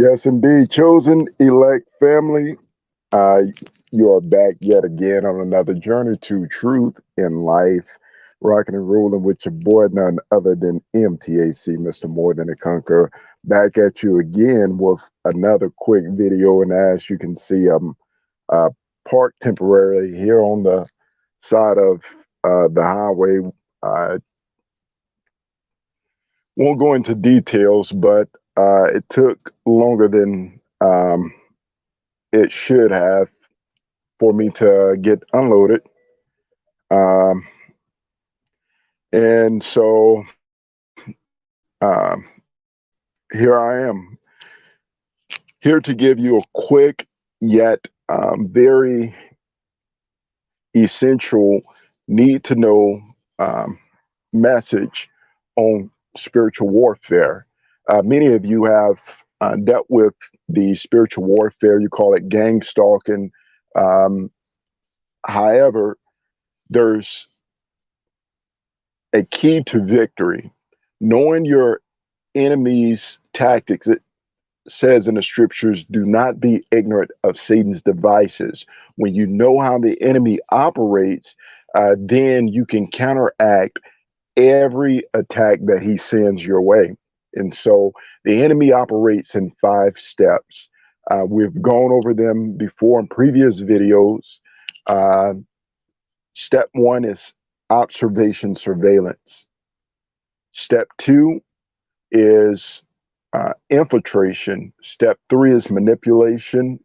Yes, indeed. Chosen elect family, uh, you are back yet again on another journey to truth in life. Rocking and rolling with your boy, none other than MTAC, Mr. More Than a Conqueror. Back at you again with another quick video. And as you can see, I'm parked temporarily here on the side of the highway. I won't go into details, but it took longer than it should have for me to get unloaded. Um, and so here I am, here to give you a quick yet very essential, need to know um, message on spiritual warfare. Many of you have dealt with the spiritual warfare, you call it gang stalking. Um, However, there's a key to victory. Knowing your enemy's tactics, it says in the scriptures, do not be ignorant of Satan's devices. When you know how the enemy operates, then you can counteract every attack that he sends your way. And so the enemy operates in 5 steps. We've gone over them before in previous videos. Uh, Step 1 is observation surveillance. Step 2 is infiltration. Step 3 is manipulation.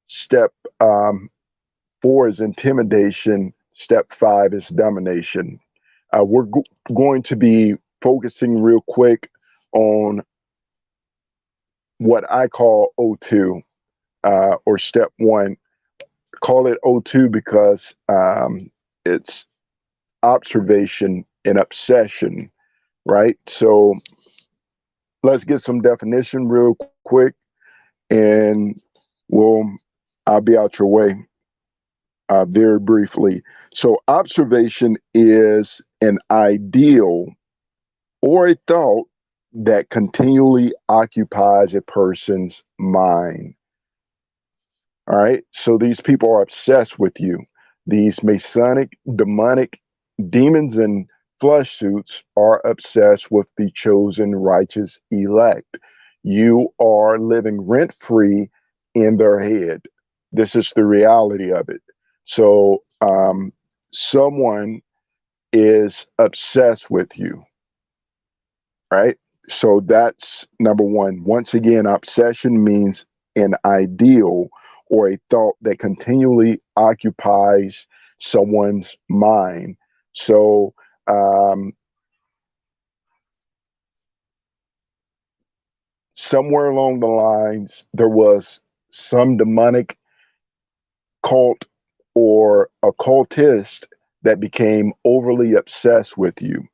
Step 4 is intimidation. Step 5 is domination. We're going to be focusing real quick on what I call O2 or step 1. Call it O2 because it's observation and obsession, right? So let's get some definition real quick, and we'll I'll be out your way very briefly. So observation is an ideal or a thought that continually occupies a person's mind. All right. So these people are obsessed with you. These masonic, demonic demons in flesh suits are obsessed with the chosen righteous elect. You are living rent free in their head. This is the reality of it. So someone is obsessed with you, right? So that's number one. Once again, obsession means an ideal or a thought that continually occupies someone's mind. So, somewhere along the lines, there was some demonic cult or occultist that became overly obsessed with you.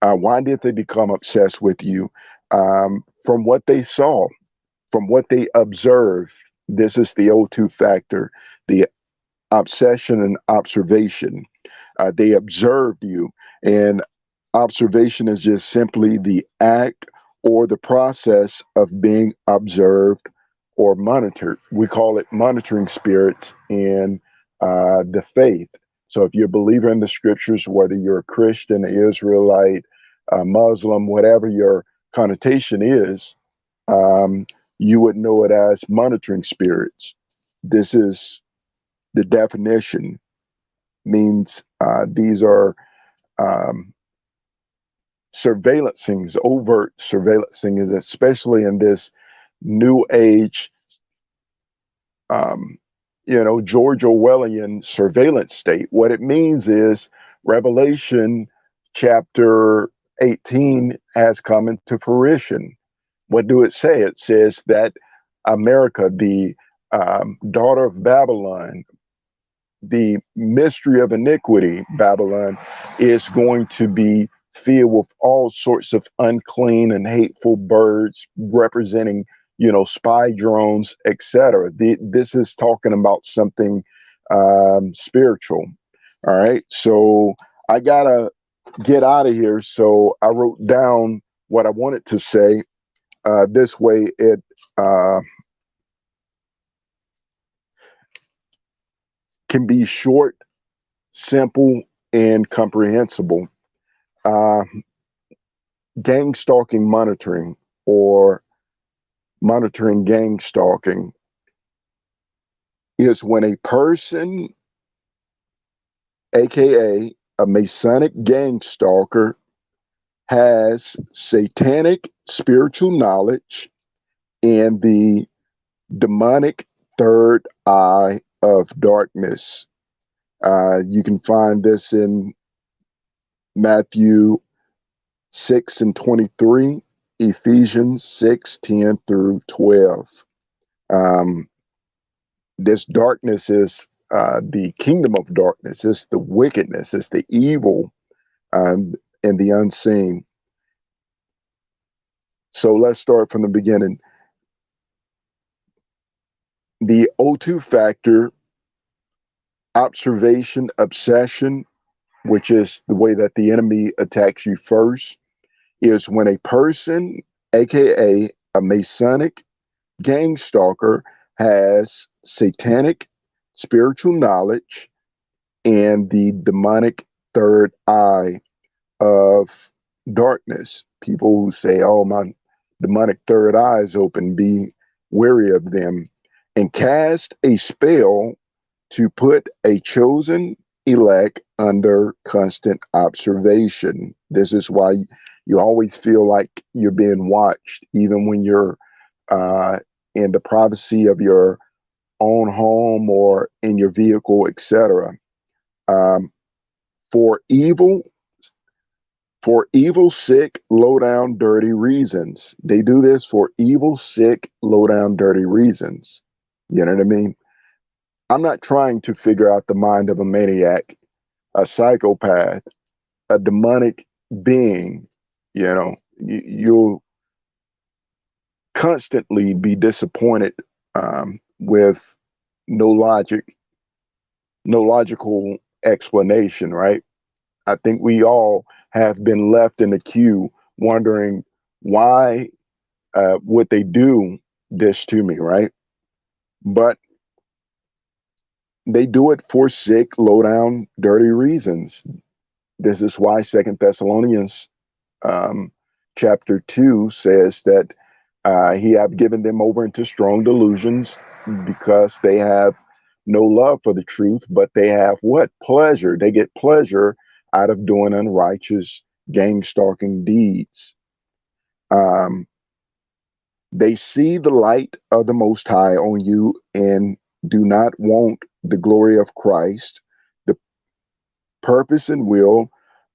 Why did they become obsessed with you? From what they saw, from what they observed. This is the O2 factor, the obsession and observation. They observed you, and observation is just simply the act or the process of being observed or monitored. We call it monitoring spirits in the faith. So if you're a believer in the scriptures, whether you're a Christian, an Israelite, a Muslim, whatever your connotation is, um, you would know it as monitoring spirits. This is the definition, means these are um, surveillancings, overt surveillancings, especially in this new age, um, George Orwellian surveillance state. What it means is Revelation chapter 18 has come into fruition. What do it say? It says that America, the daughter of Babylon, the mystery of iniquity, Babylon, is going to be filled with all sorts of unclean and hateful birds representing, spy drones, etc. This is talking about something spiritual. All right. So I got to get out of here. So I wrote down what I wanted to say. This way, it can be short, simple, and comprehensible. Uh, Gang stalking monitoring, or monitoring gang stalking, is when a person, aka a Masonic gang stalker, has satanic spiritual knowledge and the demonic third eye of darkness. You can find this in Matthew 6 and 23, Ephesians 6, 10 through 12. Um, this darkness is the kingdom of darkness. It's the wickedness. It's the evil and the unseen. So let's start from the beginning. The O2 factor, observation, obsession, which is the way that the enemy attacks you first, is when a person, aka a Masonic gang stalker, has satanic spiritual knowledge and the demonic third eye of darkness. People who say, oh, my demonic third eye is open, be wary of them, and cast a spell to put a chosen elect under constant observation. This is why you always feel like you're being watched, even when you're in the privacy of your own home or in your vehicle, etc. Um, for evil, for evil, sick, low down, dirty reasons. They do this for evil, sick, low down, dirty reasons. You know what I mean? I'm not trying to figure out the mind of a maniac, a psychopath, a demonic being. You know, you'll constantly be disappointed with no logic, no logical explanation, right? I think we all have been left in the queue wondering why would they do this to me, right? But they do it for sick, low down, dirty reasons. This is why Second Thessalonians chapter 2 says that he have given them over into strong delusions because they have no love for the truth, but they have what? Pleasure. They get pleasure out of doing unrighteous gang stalking deeds. Um, they see the light of the Most High on you and do not want the glory of Christ, the purpose and will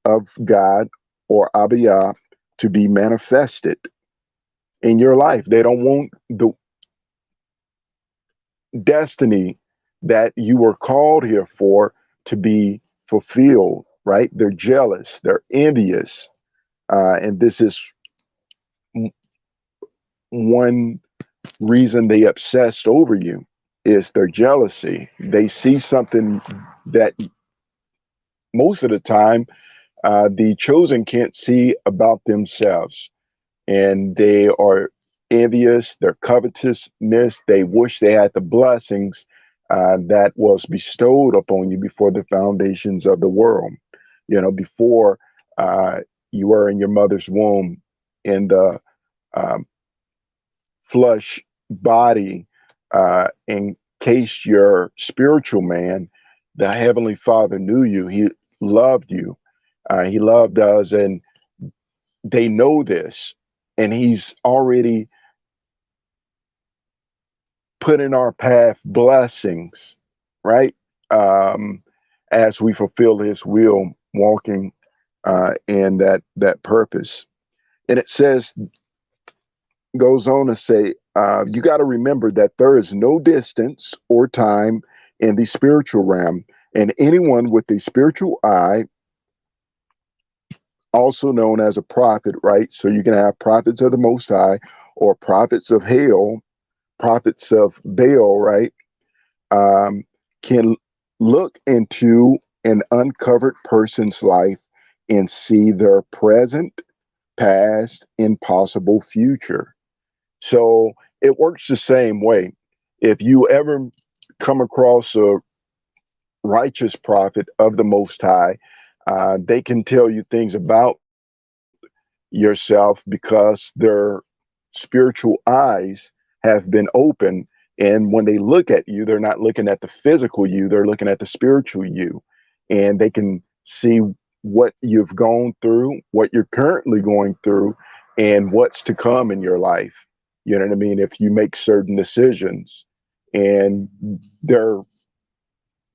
of God or Abiyah to be manifested in your life. They don't want the destiny that you were called here for to be fulfilled, right? They're jealous, they're envious. And this is one reason they obsessed over you, is their jealousy. They see something that most of the time the chosen can't see about themselves, and they are envious, their covetousness. They wish they had the blessings that was bestowed upon you before the foundations of the world. You know, before you were in your mother's womb, in the um, flesh body, encased your spiritual man. The Heavenly Father knew you. He loved you. He loved us, and they know this. And He's already put in our path blessings, right? Um, as we fulfill His will, walking in that purpose. And it says, goes on to say, you got to remember that there is no distance or time in the spiritual realm, and anyone with a spiritual eye, also known as a prophet, right? So you can have prophets of the Most High or prophets of hell, prophets of Baal, right? um, can look into an uncovered person's life and see their present, past, and possible future. So it works the same way. If you ever come across a righteous prophet of the Most High, they can tell you things about yourself because their spiritual eyes have been open. And when they look at you, they're not looking at the physical you, they're looking at the spiritual you. And they can see what you've gone through, what you're currently going through, and what's to come in your life. You know what I mean? If you make certain decisions, and they're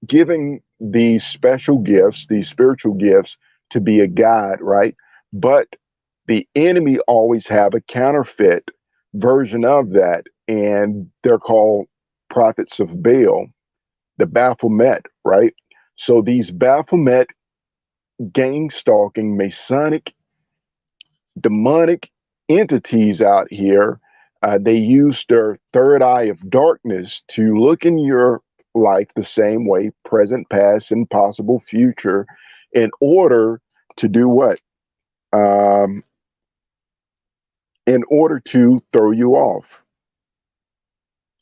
giving these special gifts, these spiritual gifts, to be a guide, right? But the enemy always have a counterfeit version of that, and they're called prophets of Baal, the Baphomet, right? So these Baphomet, gang stalking, Masonic, demonic entities out here, they use their third eye of darkness to look in your life the same way, present, past, and possible future, in order to do what? Um, in order to throw you off.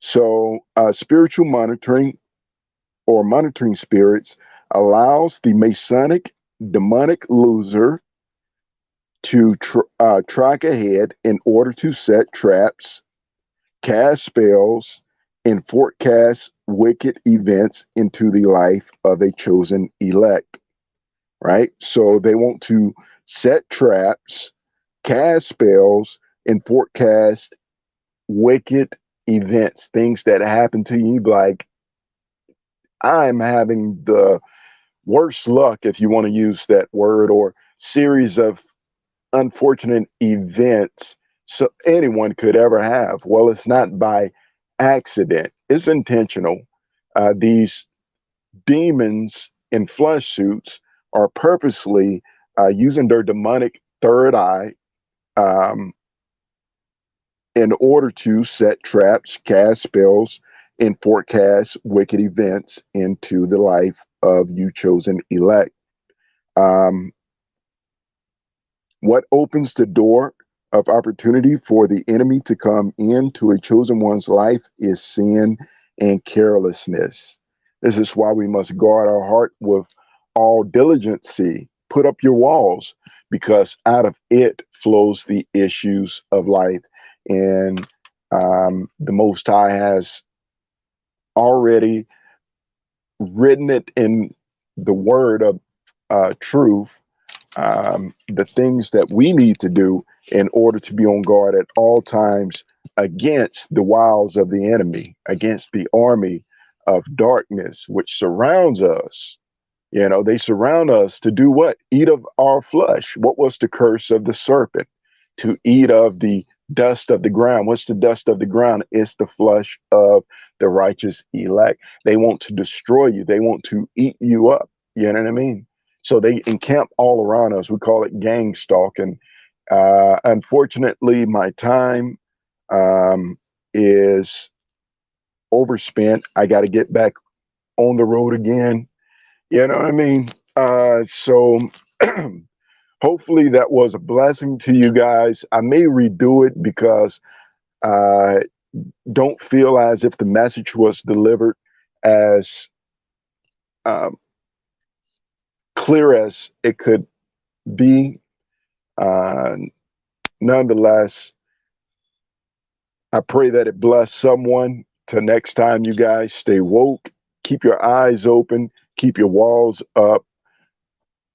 So, spiritual monitoring or monitoring spirits allows the Masonic demonic loser to track ahead in order to set traps, cast spells, and forecast wicked events into the life of a chosen elect, right? So they want to set traps, cast spells, and forecast wicked events, things that happen to you. Like, I'm having the worst luck, if you want to use that word, or series of unfortunate events so anyone could ever have. Well, it's not by accident, it's intentional. These demons in flesh suits are purposely using their demonic third eye um, in order to set traps, cast spells, and forecast wicked events into the life of you chosen elect. Um, What opens the door of opportunity for the enemy to come into a chosen one's life is sin and carelessness. This is why we must guard our heart with all diligency. Put up your walls, because out of it flows the issues of life. And the Most High has already written it in the word of truth, the things that we need to do in order to be on guard at all times against the wiles of the enemy, against the army of darkness which surrounds us. You know, they surround us to do what? Eat of our flesh. What was the curse of the serpent? To eat of the dust of the ground. What's the dust of the ground? It's the flesh of the righteous elect. They want to destroy you. They want to eat you up. You know what I mean? So they encamp all around us. We call it gang stalking. Unfortunately, my time is overspent. I got to get back on the road again. You know what I mean? So hopefully that was a blessing to you guys. I may redo it because I don't feel as if the message was delivered as um, clear as it could be. Uh, Nonetheless, I pray that it bless someone. Till next time, you guys stay woke, keep your eyes open, keep your walls up.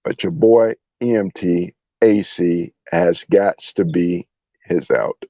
But your boy EMTAC has got to be his out.